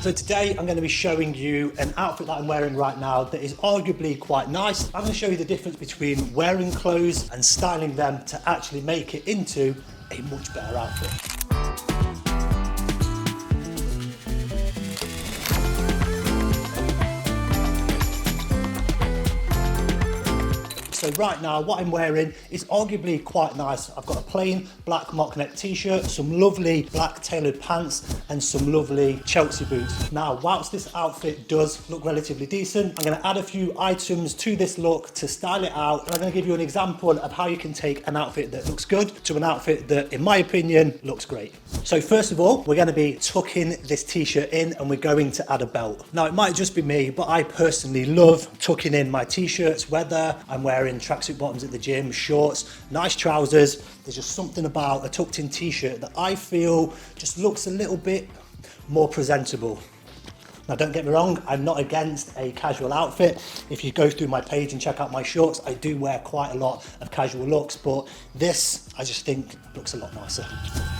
So today I'm going to be showing you an outfit that I'm wearing right now that is arguably quite nice. I'm going to show you the difference between wearing clothes and styling them to actually make it into a much better outfit. So right now what I'm wearing is arguably quite nice. I've got a plain black mock neck t-shirt, some lovely black tailored pants and some lovely Chelsea boots. Now whilst this outfit does look relatively decent, I'm going to add a few items to this look to style it out, and I'm going to give you an example of how you can take an outfit that looks good to an outfit that in my opinion looks great. So first of all, we're going to be tucking this t-shirt in and we're going to add a belt. Now it might just be me, but I personally love tucking in my t-shirts, whether I'm wearing tracksuit bottoms at the gym, shorts, nice trousers. There's just something about a tucked in t-shirt that I feel just looks a little bit more presentable. Now don't get me wrong, I'm not against a casual outfit. If you go through my page and check out my shorts, I do wear quite a lot of casual looks, but this I just think looks a lot nicer.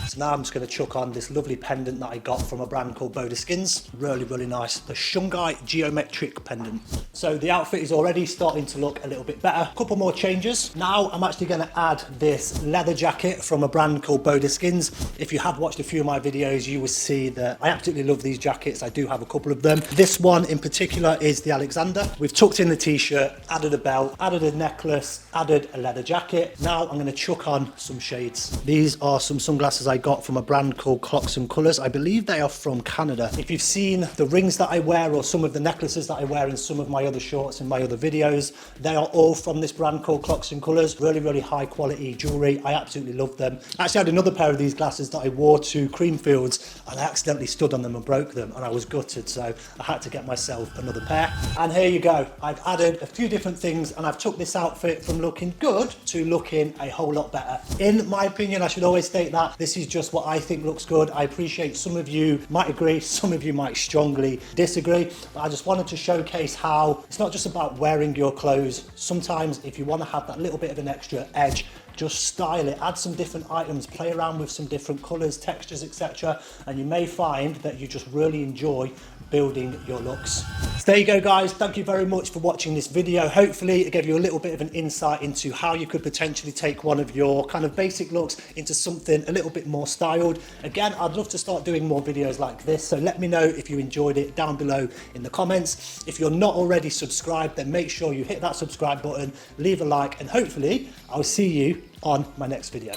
So now I'm just going to chuck on this lovely pendant that I got from a brand called Boda Skins. Really, really nice. The Shungai Geometric Pendant. So the outfit is already starting to look a little bit better. A couple more changes. Now I'm actually going to add this leather jacket from a brand called Boda Skins. If you have watched a few of my videos, you will see that I absolutely love these jackets. I do have a couple of them. This one in particular is the Alexender. We've tucked in the t-shirt, added a belt, added a necklace, added a leather jacket. Now I'm going to chuck on some shades. These are some sunglasses I got from a brand called Clocks and Colours. I believe they are from Canada. If you've seen the rings that I wear or some of the necklaces that I wear in some of my other shorts and my other videos, they are all from this brand called Clocks and Colours. Really, really high quality jewellery. I absolutely love them. I actually had another pair of these glasses that I wore to Creamfields and I accidentally stood on them and broke them and I was gutted, so I had to get myself another pair. And here you go. I've added a few different things and I've took this outfit from looking good to looking a whole lot better. In my opinion, I should always state that this is just what I think looks good. I appreciate some of you might agree, some of you might strongly disagree, but I just wanted to showcase how it's not just about wearing your clothes. Sometimes if you want to have that little bit of an extra edge, just style it, add some different items, play around with some different colours, textures, etc. And you may find that you just really enjoy building your looks. So there you go guys, thank you very much for watching this video. Hopefully it gave you a little bit of an insight into how you could potentially take one of your kind of basic looks into something a little bit more styled. Again, I'd love to start doing more videos like this, so let me know if you enjoyed it down below in the comments. If you're not already subscribed, then make sure you hit that subscribe button, leave a like, and hopefully I'll see you on my next video.